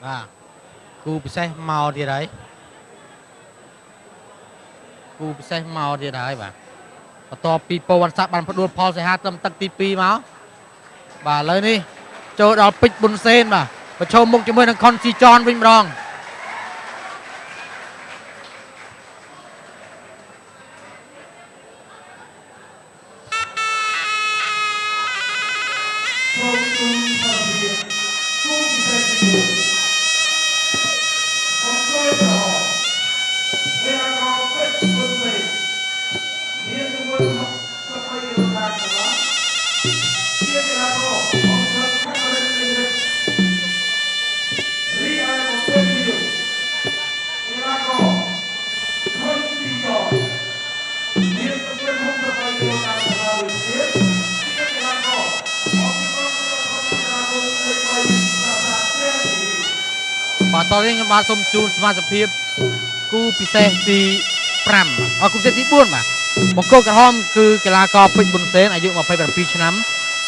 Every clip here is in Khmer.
បាទគូពិសេសមកទៀតហើយគូពិសេសមកទៀតហើយបាទបន្ទាប់ពីពវណ្ណស័ក្តិបានផ្ដួលផលសេហាត្រឹមទឹកទី2មកបាទឥឡូវនេះចូលដល់ពេជ្រប៊ុនសេនបាទប្រឈមមុខជាមួយនឹងខុនស៊ីចនវិញម្ដងបាទតោះនេះខ្ញុំបាទសូមជូនសមាជិកភាពគូពិសេសទី5គូពិសេសទី4បាទបង្គោលក្រហមគឺកីឡាករពេជ្រប៊ុនសេនអាយុ27ឆ្នាំ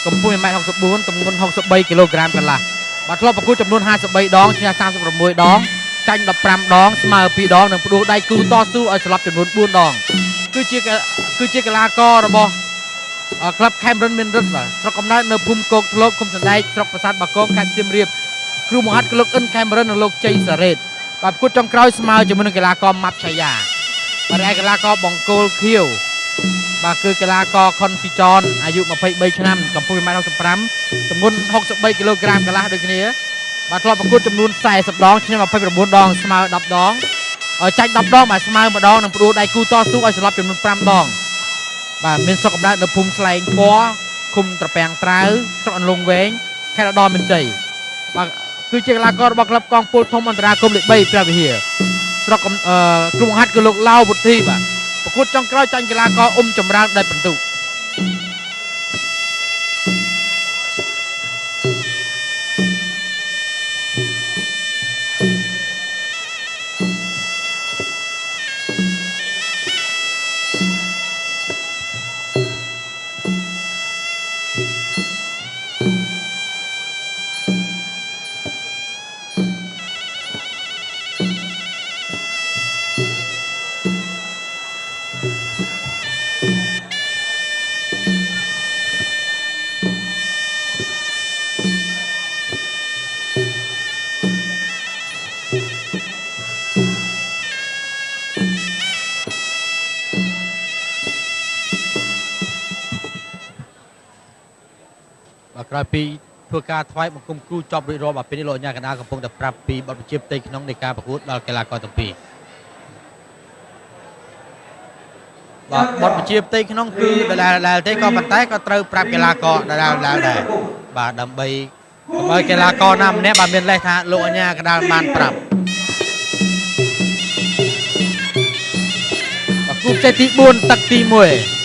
កម្ពស់ 1.64 ទម្ងន់63គីឡូក្រាមកន្លះបាទធ្លាប់ប្រកួតចំនួន53ដងឈ្នះ36ដងចាញ់15ដងស្មើ2ដងនិងផ្ដួលដៃគូតស៊ូឲ្យស្លាប់ចំនួន4ដងគឺជាកីឡាកររបស់ក្លឹប Cameron Miners បាទស្រុកកំណើតនៅភូមិគោកធ្លកឃុំសណ្ដែកស្រុកប្រាសាទបាគងខេត្តសៀមរាបគ្រូបង្ហាត់គឺលោកអ៊ិន Cameron និងលោកជ័យសារ៉េតបាទប្រកួតចុងក្រោយស្មើជាមួយនឹងកីឡាករម៉ាប់ឆាយាបាទឯកីឡាករបង្គោលខៀវបាទគឺកីឡាករខុនស៊ីចនអាយុ23ឆ្នាំកម្ពស់ 1.65 ទម្ងន់63គីឡូក្រាមកន្លះដូចគ្នាបាទធ្លាប់ប្រកួតចំនួន40ដងឈ្នះ29ដងស្មើ10ដងចាញ់10ដងបាទស្មើម្ដងនិងផ្ដួលដៃគូតស៊ូឲ្យស្លាប់ចំនួន5ដងបាទមានស្រុកកំណើតនៅភូមិស្លែងពណ៌ឃុំត្រពាំងត្រាវស្រុកអន្លង់វែងខេត្តឧត្តរមានជ័យបាទគឺជាកីឡាកររបស់ក្លឹបកងពលធំអន្តរជាតិលេខ3ព្រះវិហារស្រុកគ្រូបង្ហាត់គឺលោកឡាវវុធីបាទប្រកួតចុងក្រោយចាញ់កីឡាករចម្រើនដែលបន្ទុកក្រោយពីធ្វើការថ្វាយបង្គំគូចប់រួចរាល់បាទពេលនេះលោកអាជ្ញាកណ្ដាលកំពុងតែប្រាប់ពីបទបញ្ជាផ្ទៃក្នុងនៃការប្រកួតដល់កីឡាករទាំងពីរបាទបទបញ្ជាផ្ទៃក្នុងគឺដែលទេក៏ប៉ុន្តែក៏ត្រូវប្រាប់កីឡាករដែលដែរបាទដើម្បីកុំឲ្យកីឡាករណាម្នាក់បាទមានលេសថាលោកអាជ្ញាកណ្ដាលបានប្រាប់បាទគូផ្ទៃទី4ទឹកទី1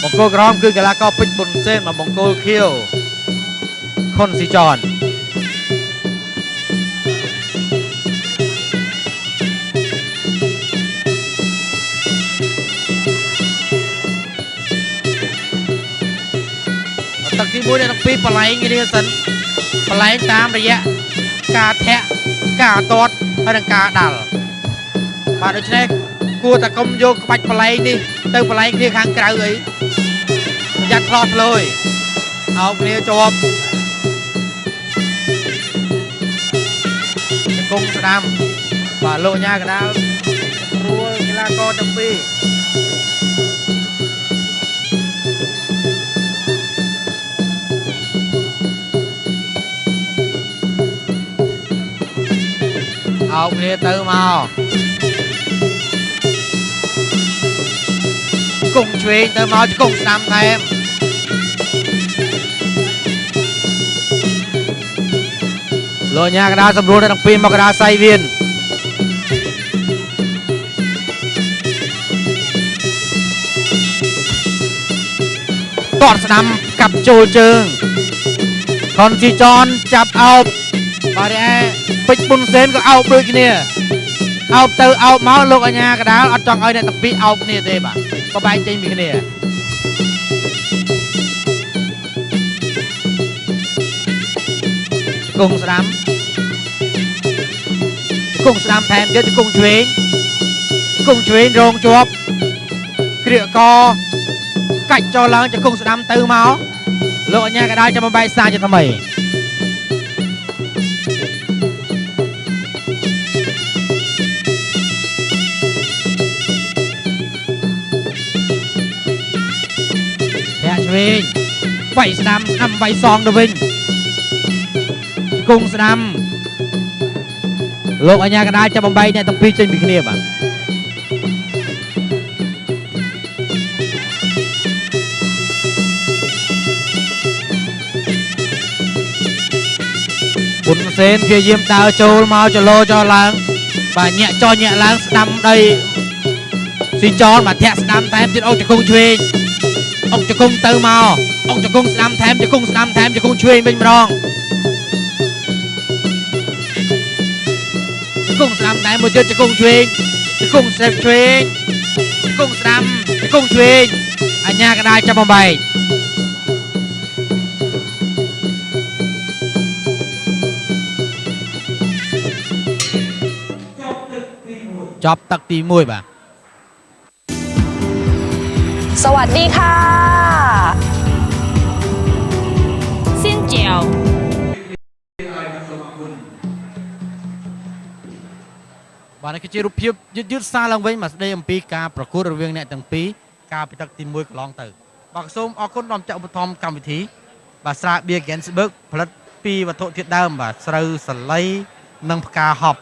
បង្គោលក្រហមគឺកីឡាករពេជ្រប៊ុនសេនមកបង្គោលខៀវខុនស៊ីចនទឹកទី1ទាំងពីរបលែងគ្នាសិនបលែងតាមរយៈការធាក់ការទាត់ហើយនិងការដាល់បាទដូច្នេះគួរតែកុំយកក្បាច់បលែងនេះទៅបលែងគ្នាខាងក្រៅអីប្រយ័ត្នផ្លោះផ្លោយអោបគ្នាជាប់គង់ស្ដាំបាទលោកអាជ្ញាកណ្ដាលព្រួលកីឡាករទាំងពីរអោបគ្នាទៅមកគង់ឆ្វេងទៅមកគង់ស្ដាំថែមលោកអាជ្ញាកណ្ដាលសម្រួលដល់2មករាសៃវៀនតតស្ដាំកាប់ចូលជើងខុនស៊ីចនចាប់អោបបាទឯពេជ្រប៊ុនសេនក៏អោបដូចគ្នាអោបទៅអោបមកលោកអាជ្ញាកណ្ដាលអត់ចង់ឲ្យអ្នកទាំងពីរអោបគ្នាទេបាទបបែកចេញពីគ្នា ជង្គង់ស្ដាំជង្គង់ស្ដាំថែមទៀតជង្គង់ឆ្វេងជង្គង់ឆ្វេងរងជាប់គ្រាកកកាច់ចូលឡើងជង្គង់ស្ដាំទៅមកលោកអញ្ញាកដាលចាំបំបែកសាជាថ្មីធាក់ឆ្វេងវាយស្ដាំស្ដាំវាយសងទៅវិញជង្គង់ស្ដាំលោកអញ្ញាកដាលចាំបំបែកអ្នកទាំងពីរចេញពីគ្នាបាទប៊ុនសេនព្យាយាមដើរចូលមកចលោចោលឡើងបាទញាក់ចោញាក់ឡើងស្ដាំដីស៊ីចនបាទធាក់ស្ដាំថែមទៀតអុកជង្គង់ឆ្វេងអុកជង្គង់ទៅមកអុកជង្គង់ស្ដាំថែមជង្គង់ស្ដាំថែមជង្គង់ឆ្វេងវិញម្ដងជង្គង់ស្ដាំថែមមួយទៀតជង្គង់ឆ្វេងជង្គង់សេបឆ្វេងជង្គង់ស្ដាំជង្គង់ឆ្វេងអញ្ញាកដាលចាប់បំបែកចប់ទឹកទី1បាទสวัสดีค่ะซินเจียวបាទនេះគឺជារូបភាពយឺតសារឡើងវិញមកស្ដីអំពីការប្រកួតរវាងអ្នកទាំងពីរការពីទឹកទី1កន្លងទៅបាទសូមអរគុណដល់ម្ចាស់ឧបត្ថម្ភកម្មវិធីបាទស្រាបៀរ Gensburg ផលិតពីវត្ថុធាតុដើមបាទស្រូវសាលីនិងផ្កាហប់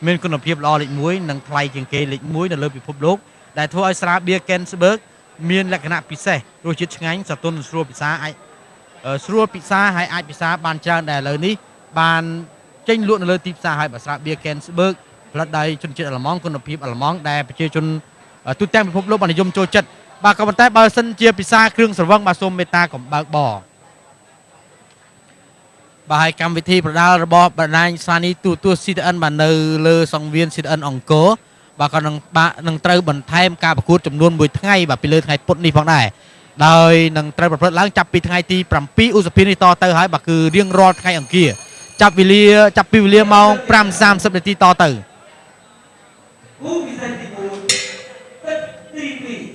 មានគុណភាពល្អលេខ1និងថ្លៃជាងគេលេខ1នៅលើពិភពលោកដែលធ្វើឲ្យស្រាបៀរ Gensburg មានលក្ខណៈពិសេសរសជាតិឆ្ងាញ់សតុនស្រួលពិសាអាចស្រួលពិសាហើយអាចពិសាបានច្រើនដែលឥឡូវនេះបានចេញលក់នៅលើទីផ្សារហើយបាទស្រាបៀរ Gensburg ផលិតដោយជនជាតិអាល្លឺម៉ង់គុណភាពអាល្លឺម៉ង់ដែលប្រជាជនទូទាំងពិភពលោកបាននិយមចូលចិត្តបាទក៏ប៉ុន្តែបើសិនជាពិសាគ្រឿងស្រវឹងបាទសូមមេត្តាកុំបើកបរបាទហើយកម្មវិធីប្រដាល់របស់បណ្ដាញស្ថានីយ៍ទូទស្សន៍ CTN បាទនៅលើសង្វៀន CTN អង្គរបាទក៏នឹងត្រូវបន្ថែមការប្រកួតចំនួន1ថ្ងៃបាទពីលើថ្ងៃពុធនេះផងដែរដោយនឹងត្រូវប្រព្រឹត្តឡើងចាប់ពីថ្ងៃទី7ឧសភានេះតទៅហើយបាទគឺរៀងរាល់ថ្ងៃអង្គារចាប់ពីវេលាម៉ោង 5:30 នាទីតទៅ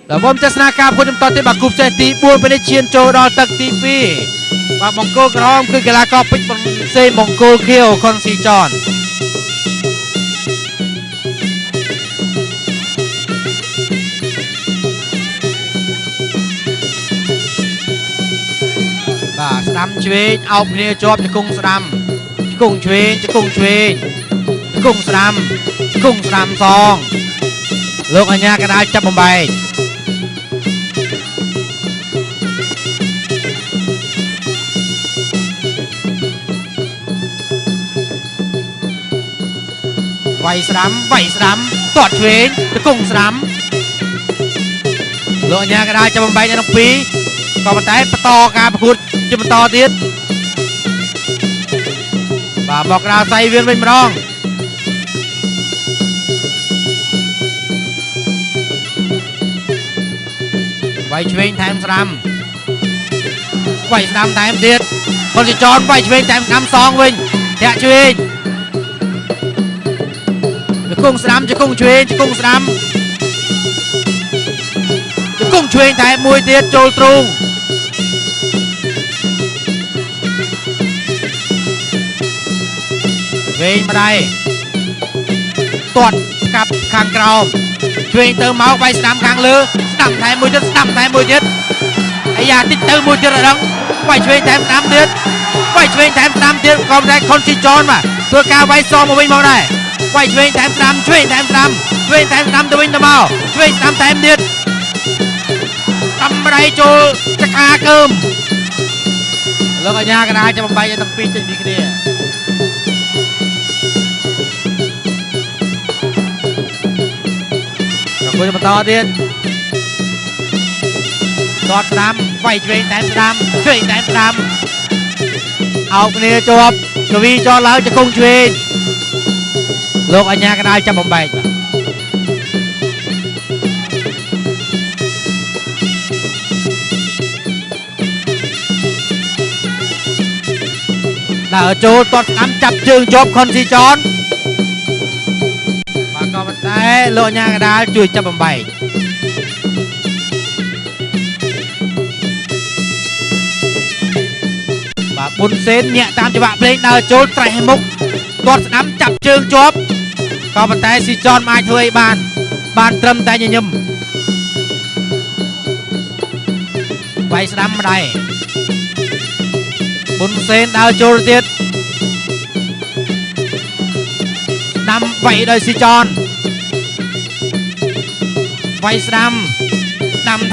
ដល់វមទស្សនាការប្រកួតបន្តទៀតបាទគូពិសេសទី4ពេលនេះឈានចូលដល់ទឹកទី2បាទបង្គោលក្រហមគឺកីឡាករពេជ្របន្សេបង្គោលខៀវខុនស៊ីចនបាទស្ដាំឆ្វេងអោបគ្នាជាប់ជង្គង់ស្ដាំជង្គង់ឆ្វេងជង្គង់ឆ្វេងជង្គង់ស្ដាំជង្គង់ស្ដាំសងលោកអញ្ញាកដាលចាប់បំបែកវាយស្ដាំទាត់ឆ្វេងជង្គង់ស្ដាំលោកអញ្ញាកដាលចាប់បំបែកនៅក្នុង2ក៏ប៉ុន្តែបន្តការប្រកួតជាបន្តទៀតបាទមកក្រៅសៃវៀនវិញម្ដងវាយឆ្វេងថែមស្ដាំវាយស្ដាំថែមទៀតខុនស៊ីចនវាយឆ្វេងថែមស្ដាំសងវិញធាក់ឆ្វេងជង្គង់ស្ដាំជង្គង់ឆ្វេងជង្គង់ស្ដាំជង្គង់ឆ្វេងថែមមួយទៀតចូលទ្រូងវិញម្ដាយទាត់កាប់ខាងក្រោមឆ្វេងទៅមកវាយស្ដាំខាងលើស្ដាំថែមមួយទៀតស្ដាំថែមមួយទៀតអាយ៉ាតិចទៅមួយទៀតអត់ដឹងវាយឆ្វេងថែមស្ដាំទៀតវាយឆ្វេងថែមស្ដាំទៀតក៏តែខុនស៊ីចនបាទធ្វើការវាយសងមកវិញមកដែរវាយឆ្វេងថែមស្ដាំឆ្វេងថែមស្ដាំឆ្វេងថែមស្ដាំទៅវិញទៅមកឆ្វេងស្ដាំថែមទៀតតាមដៃចូលចកាកើមលោកអញ្ញាកដាលចាំបំបែកឲ្យទាំងពីរចេញពីគ្នាប្រកួតបន្តទៀតទាត់ស្ដាំវាយឆ្វេងតែស្ដាំឆ្វេងតែស្ដាំអោបគ្នាជាប់កវីចោលឡើងជង្គង់ឆ្វេងលោកអញ្ញាកដាលចាប់បំបែក ដើរចូលទាត់ស្ដាំចាប់ជើងជាប់ខុនស៊ីចនបាទក៏ប៉ុន្តែលោកអាញាកដាលជួយចាប់បំបែកបាទប៊ុនសេនញាក់តាមច្បាប់ភ្លេងដើរចូលត្រេះមុខទាត់ស្ដាំចាប់ជើងជាប់ក៏ប៉ុន្តែស៊ីចនមិនអាចធ្វើអីបានត្រឹមតែញញឹមវាយស្ដាំម្ដាយប៊ុនសេនដើរចូលទៀតស្ដាំវាយដោយស៊ីចនវាយស្ដាំ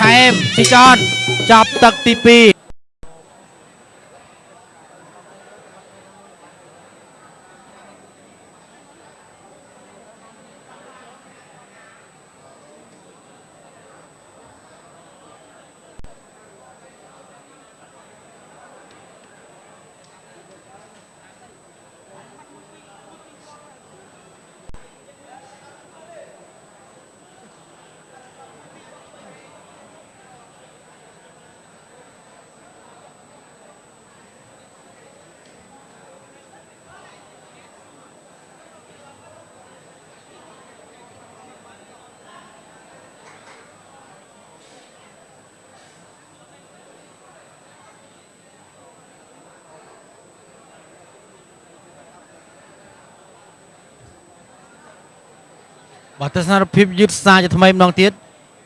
ថែមស៊ីចនចាប់ទឹកទី2បើទស្សនភាពយឺតសាជាថ្មីម្ដងទៀត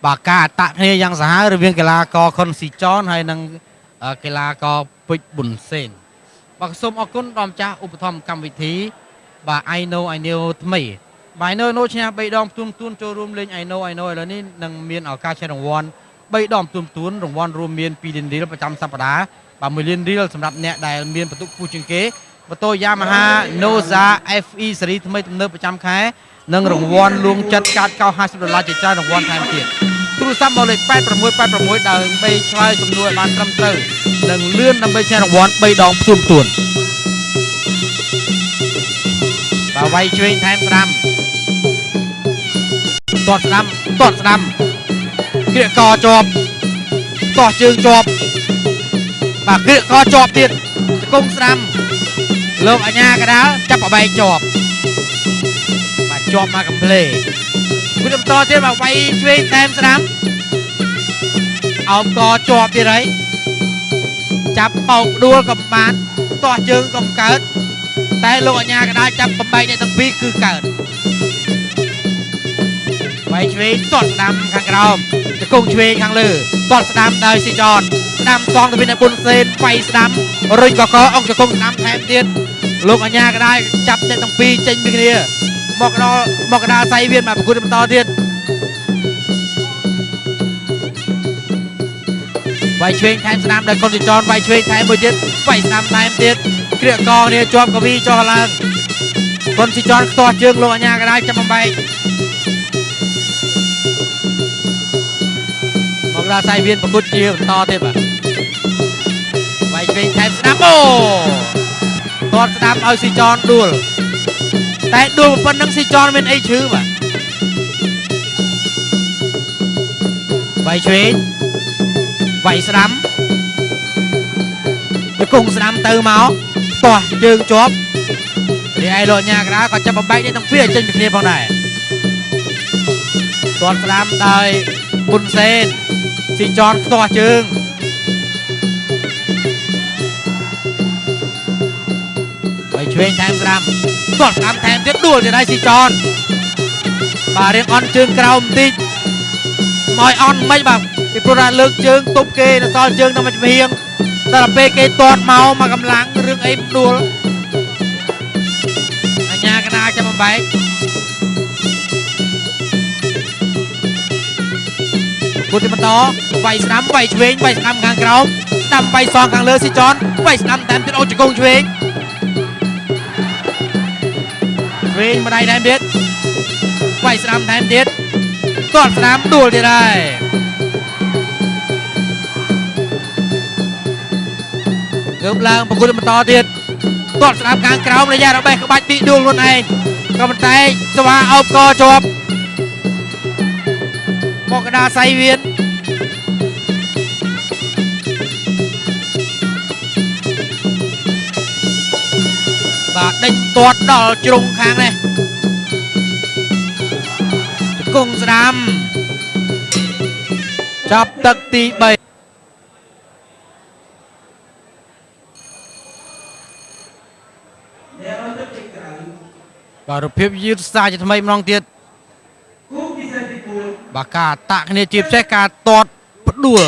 បើការអតគ្នាយ៉ាងសាហាវរវាងកីឡាករខុនស៊ីចនហើយនិងកីឡាករពេជ្រប៊ុនសេនបាទសូមអរគុណដល់ម្ចាស់ឧបត្ថម្ភកម្មវិធីបាទ I know ថ្មីបាទ I know ឈ្នះ3ដងផ្ទួនចូលរួមលេង I know ឥឡូវនេះនឹងមានឱកាសឈ្នះរង្វាន់3ដងផ្ទួនរង្វាន់រួមមាន2លានរៀលប្រចាំសប្តាហ៍បាទ1លានរៀលសម្រាប់អ្នកដែលមានបន្ទុកខ្ពស់ជាងគេម៉ូតូ Yamaha Noza FE ស៊េរីថ្មីទំនើបប្រចាំខែនិងរង្វាន់លួងចិត្តកាតកោ$50ជាច្រើនរង្វាន់ថែមទៀតទូរស័ព្ទមកលេខ8686ដើម្បីឆ្លើយសំណួរឲ្យបានត្រឹមត្រូវនិងលឿនដើម្បីឈ្នះរង្វាន់3ដងផ្ទួនបាទវាយឆ្វេងថែមស្ដាំទាត់ស្ដាំក្រៀកកជាប់ទាស់ជើងជាប់បាទក្រៀកកជាប់ទៀតជង្គង់ស្ដាំលោកអាញាកដាលចាប់បបែកជាប់ជាប់មកកំ plei គូបន្តទៀតមកវាយឆ្វេងតែមស្ដាំអោបកជាប់ទៀតហើយចាប់បោកដួលកំបានទាស់ជើងកំកើតតែលោកអាញាកដាលចាប់បំបែកអ្នកទាំងពីរគឺកើតវាយឆ្វេងទាត់ស្ដាំខាងក្រោមជង្គង់ឆ្វេងខាងលើទាត់ស្ដាំដោយស៊ីចនស្ដាំសងទៅវិញអ្នកប៊ុនសេនវាយស្ដាំរុញកកអង្គជង្គង់ស្ដាំថែមទៀតលោកអាញាកដាលចាប់អ្នកទាំងពីរចេញពីគ្នាមកកដាលសៃវៀនមកប្រគួតបន្តទៀតវាយឆ្វេងថែមស្ដាំដោយកុនទីចនវាយឆ្វេងថែមមួយទៀតវាយស្ដាំថែមទៀតគ្រាកកគ្នាជាប់កវីចុះឡើងកុនទីចនខ្ទាស់ជើងលោកអាញាកដាលចាប់បំបែកមកកដាលសៃវៀនប្រគួតជាបន្តទៀតបាទវាយឆ្វេងថែមស្ដាំអូទាត់ស្ដាំឲ្យស៊ីចនដួលតែដួលប៉ុណ្្នឹងស៊ីចនមានអីឈឺបាទវាយឆ្វេងវាយស្ដាំជង្គង់ស្ដាំទៅមកទាស់ជើងជាប់រីឯលោកញ៉ាកដាក៏ចាប់បំបែកនេះទាំងពីរចេញពីគ្នាផងដែរទាត់ស្ដាំដោយប៊ុនសេនស៊ីចនខ្ទាស់ជើងវាយឆ្វេងថែមស្ដាំទាត់ស្ដាំថែមទៀតដួលទៅដែរស៊ីចនបាទរៀងអន់ជើងក្រោមបន្តិចមកអន់មិនបាទពីព្រោះថាលើកជើងទប់គេនៅសល់ជើងនៅមកចំហៀងដល់ពេលគេទាត់មកកម្លាំងរឿងអីដួលអញ្ញាកណាចាំបំបែកគូទីបន្តវាយស្ដាំវាយឆ្វេងវាយស្ដាំខាងក្រោមស្ដាំវាយសងខាងលើស៊ីចនវាយស្ដាំតាមទៀតអូជង្គង់ឆ្វេងវិញម្ដាយថែមទៀតវាយស្ដាំថែមទៀតទាត់ស្ដាំដួលទៀតហើយងើបឡើងប្រគួតបន្តទៀតទាត់ស្ដាំខាងក្រោមរយៈរបេះក្បាច់ពីដួលខ្លួនឯងក៏ប៉ុន្តែស្វាអោបកជាប់មកកដាសៃវៀន បាទដេញទាត់ដល់ជ្រុងខាងនេះគង់ស្ដាំចាប់ទឹកទី3បាទរូបភាពយឺតសាជាថ្មីម្ដងទៀតបាទការតាក់គ្នាជាពិសេសការទាត់ផ្ដួល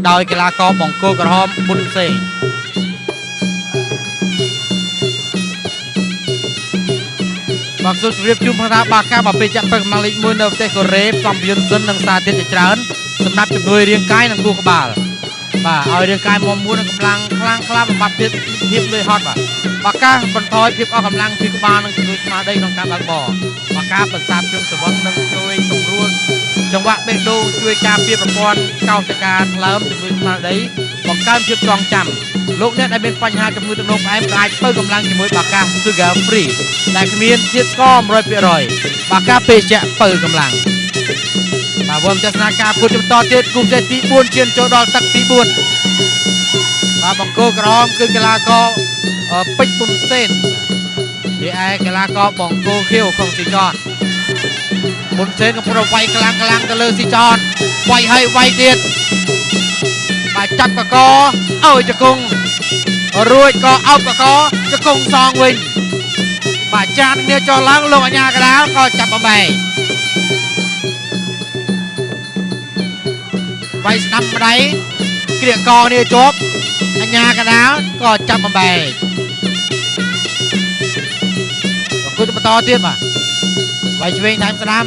ដោយកីឡាករបង្គោលក្រហមប៊ុនសេងបាទសូមជម្រាបជូនផងថាបាកាបើពេលចាក់ពេលកម្លាំងលេខ1នៅប្រទេសកូរ៉េផ្សំយុនសិននិងសារធាតុជាច្រើនសម្រាប់ជំនួយរាងកាយនិងគូក្បាលបាទឲ្យរាងកាយមាំមួននិងកម្លាំងខ្លាំងក្លាបំបត្តិភាពលឿនហត់បាទបាកាបន្ថយភាពអស់កម្លាំងពីក្បាលនិងជំនួយស្មារតីក្នុងការបើកបរបាកាបន្សាបជើងស្វឹងនិងជួយសម្រួលចង្វាក់បេះដូងជួយការពារប្រព័ន្ធកោសិកាថ្លើមជំនួយស្មារតីបង្កើនភាពចងចាំលោកអ្នកដែលមានបញ្ហាជំងឺទឹកនោមផ្អែមអាចបើកម្លាំងជាមួយបាកា Sugar Free ដែលគ្មានជាតិស្ករ 100% បាកាពេជ្ជៈបើកម្លាំងបាទវមទស្សនាការពុទ្ធបន្តទៀតគូផ្សេងទី4ឈានចូលដល់ទឹកទី4បាទបង្គោលក្រហមគឺកីឡាករពេជ្រប៊ុនសេនពីឯកីឡាករបង្គោលខៀវក្នុងស៊ីចនប៊ុនសេនកំពុងវាយខ្លាំងទៅលើស៊ីចនវាយហើយវាយទៀតបាទចាត់បកអើយជង្គង់រួចក៏អោបបកជង្គង់សងវិញបាទចានគ្នាចុះឡើងលោកអញ្ញាកដាលក៏ចាប់បំបែកវាយស្ដាំម្ដាយគ្រាកកនេះជាប់អញ្ញាកដាលក៏ចាប់បំបែកប្រគល់បន្តទៀតបាទវាយឆ្វេងថែមស្ដាំ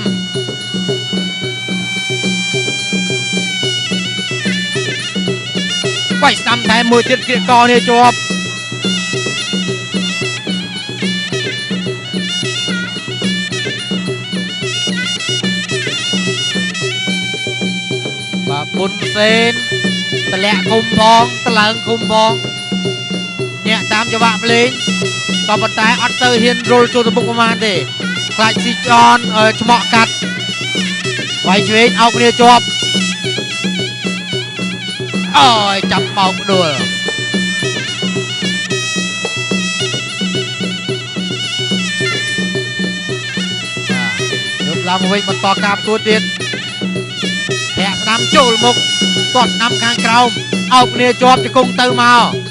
វាយស្ដាំថែមមួយទៀតគ្រាកកនេះជាប់បាទប៊ុនសេនតលាក់ឃុំផងតឡើងឃុំផងញាក់តាមចង្វាក់ភ្លេងក៏ប៉ុន្តែអត់ទៅហ៊ានរុលចូលទៅមុខប្រហែលទេខ្លាចស៊ីចនឆ្មក់កាត់វាយឆ្វេងអោបគ្នាជាប់អើយចាប់បោកផ្ដួលយកឡើងមកវិញបន្តការប្រកួតទៀតធាក់ស្ដាំចូលមុខទាត់ស្ដាំខាងក្រោមអោបគ្នាជាប់ជង្គង់ទៅមក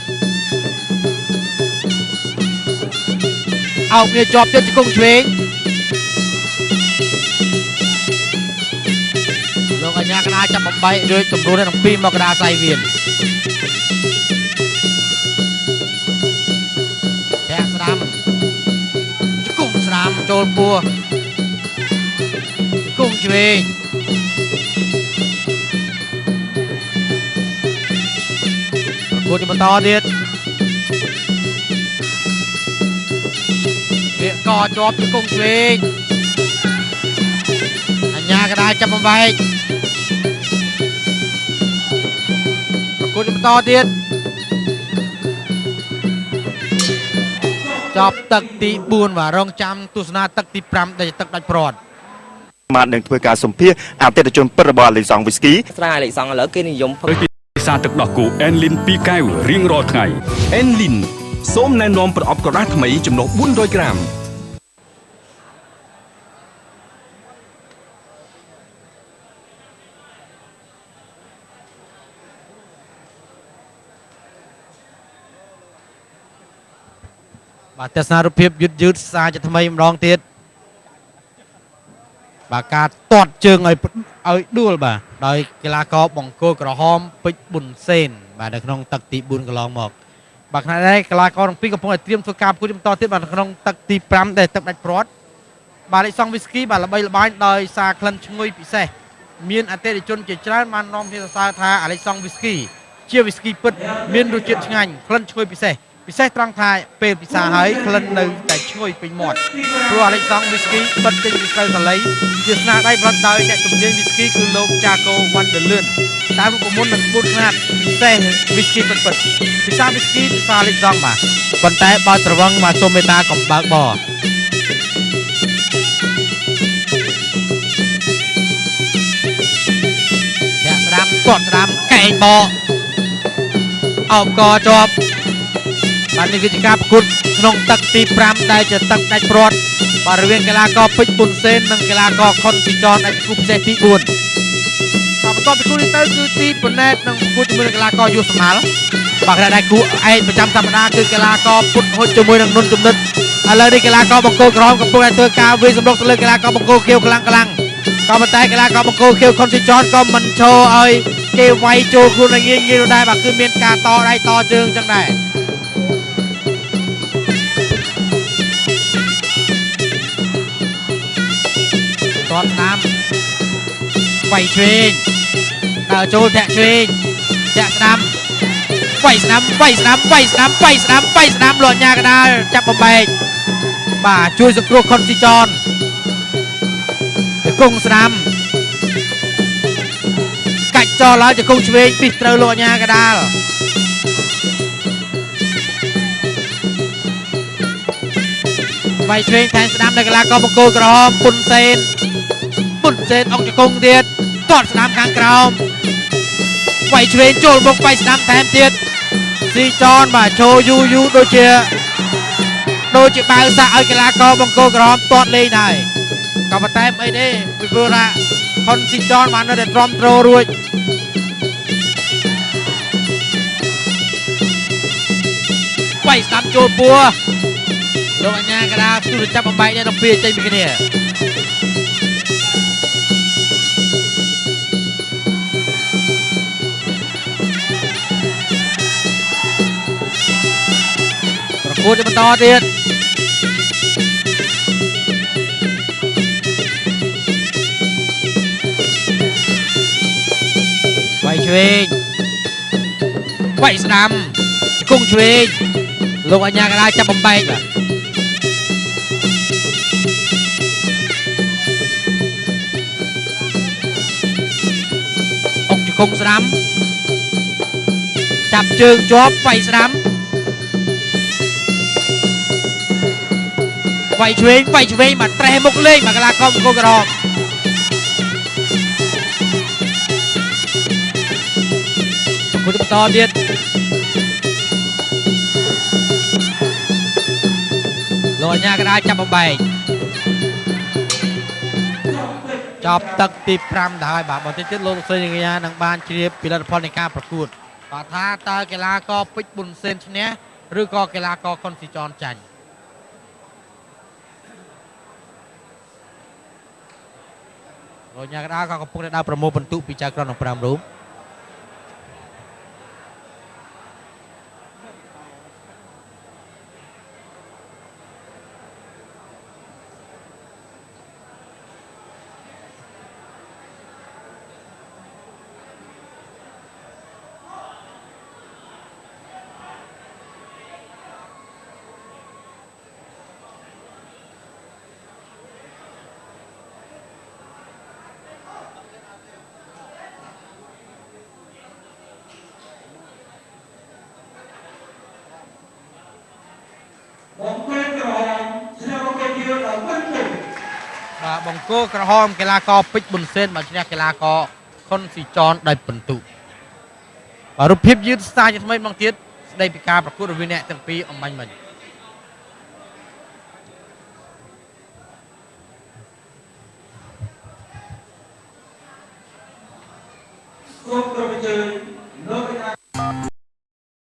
អោបគ្នាជាប់ទៀតជង្គង់ឆ្វេងលោកអញ្ញាកណាចាប់បំបីរួចសម្រួលនៅ2មករាសៃវៀនធាក់ស្ដាំជង្គង់ស្ដាំចូលពោះជង្គង់ឆ្វេងគួរបន្តទៀតវាកជាប់ជង្គង់ឆ្វេងអញ្ញាកដាលចាប់បំបែកគួរបន្តទៀតចាប់ទឹកទី4បាទរងចាំទស្សនាទឹកទី5ដែលទឹកដាច់ព្រាត់បាននឹងធ្វើការសម្ភាសអតិថិជនពិតរបស់អាឡេសង់វីស្គីស្រាអាឡេសង់ឥឡូវគេនិយមភាសាទឹកដោះគោអេនលីន2កែវរៀងរាល់ថ្ងៃអេនលីនសូមណែនាំប្រអប់ក្រដាសថ្មីចំនួន400ក្រាមបាទទស្សនារូបភាពយឺតសាជាថ្មីម្ដងទៀតបាទការទាត់ជើងឲ្យដួលបាទដោយកីឡាករបង្គោលក្រហមពេជ្រប៊ុនសេនបាទនៅក្នុងទឹកទី4កន្លងមកបាទខណៈនេះកីឡាករទាំងពីរកំពុងតែត្រៀមធ្វើការប្រកួតបន្តទៀតបាទនៅក្នុងទឹកទី5ដែលទឹកដាច់ព្រាត់បាទលេខសង់វីស្គីបាទល្បីល្បាញដោយសារក្លិនឈ្ងុយពិសេសមានអតិថិជនជាច្រើនបាននាំគ្នាសរសើរថាអាឡេសង់វីស្គីជាវីស្គីពិតមានរសជាតិឆ្ងាញ់ក្លិនឈ្ងុយពិសេសត្រង់ថាពេលពិសាហើយក្លិននៅតែឈ្ងុយពេញមាត់ព្រោះអាឡេសង់វីស្គីបិទចេញពីស្រូវសាលីជាស្នាដៃផលិតដោយអ្នកជំនាញវីស្គីគឺលោកចាកូវ៉ាន់ដឺលឿនតាមរូបមន្តនិងក្បួនខ្នាតពិសេសវីស្គីពិតពិសាវីស្គីពិសាអាឡេសង់បាទប៉ុន្តែបើត្រវឹងមកសូមមេត្តាកុំបើកបរធាក់ស្ដាំទាត់ស្ដាំកែងបោអោបកជាប់ បាទនេះគឺជាការប្រកួតក្នុងទឹកទី5ដែលជាទឹកដាច់ព្រាត់បាទរវាងកីឡាករពេជ្រប៊ុនសេននិងកីឡាករខុនស៊ីចនដែលជាគូពិសេសទី4បាទបន្ទាប់ពីគូនេះទៅគឺទីប៉ូណេតនិងប្រកួតជាមួយនឹងកីឡាករយុសមាល់បាទខណៈដែលគូឯកប្រចាំសប្តាហ៍គឺកីឡាករពុតហុចជាមួយនឹងនុនជំនិតឥឡូវនេះកីឡាករបង្គោលក្រហមកំពុងតែធ្វើការវាយសម្រុកទៅលើកីឡាករបង្គោលខៀវខ្លាំងក៏ប៉ុន្តែកីឡាករបង្គោលខៀវខុនស៊ីចនក៏មិនឈរឲ្យគេវាយចូលខ្លួនងាយងាយនោះដែរបាទគឺមានការតដៃតជើងចឹងដែរតតស្នាមវាយឆ្វេងដើរចូលធាក់ឆ្វេងធាក់ស្នាមវាយស្នាមលក់ញ៉ាកដាលចាប់បំបែកបាទជួយសង្គ្រោះខុនស៊ីចនគង់ស្នាមកាច់ចោលឡើងជង្គង់ឆ្វេងពីត្រូវលក់ញ៉ាកដាលវាយឆ្វេងថែមស្នាមនៅកីឡាករបង្គោលក្រហមប៊ុនសេនអុកជង្គង់ទៀតទាត់ស្នាមខាងក្រោមវាយឆ្វេងចូលមុខវាយស្នាមថែមទៀតស៊ីចនបាទឈោយូដូចជាបើសាក់ឲ្យកីឡាករបង្គោលក្រហមទាត់លេងដែរក៏ប៉ុន្តែអីទេពីព្រោះថាខុនស៊ីចនបាននៅតែទ្រាំទ្ររួចវាយស្ដាំចូលពួរលោកអញ្ញាកដាស្ទុះចាប់បំបែកនៅពីចេញពីគ្នាប្រកួតបន្តទៀតវាយឆ្វេងវាយស្ដាំជង្គង់ឆ្វេងលោកអញ្ញាកដាចាប់បំបែកបាទអុកជង្គង់ស្ដាំចាប់ជើងជាប់វាយស្ដាំវាយឆ្វេងបាទត្រេះមុខលេងមកកីឡាករបង្គោលក្រហមគូបន្តទៀតលោកអញ្ញាកដាចាប់បំបែកចប់ទឹកទី5ដែរបាទបន្តិចទៀតលោកស្រីកញ្ញានឹងបានជ្រាបពីលទ្ធផលនៃការប្រកួតបាទថាតើកីឡាករពេជ្រប៊ុនសេនឈ្នះឬក៏កីឡាករខុនស៊ីចនចាញ់លោកអញ្ញាកដាក៏កំពុងតែដើរប្រមូលបន្ទុកពីចៅក្រមទាំង5រូបបាទបង្គោលក្រហមកីឡាករពេជ្រប៊ុនសេនបានឈ្នះកីឡាករខុនស៊ីចនដោយពិន្ទុបាទរូបភាពយឺតស្តាយជាថ្មីម្ដងទៀតស្ដីពីការប្រកួតរវាងអ្នកទាំងពីរអំបញ្ញមិញសូមប្រជើញ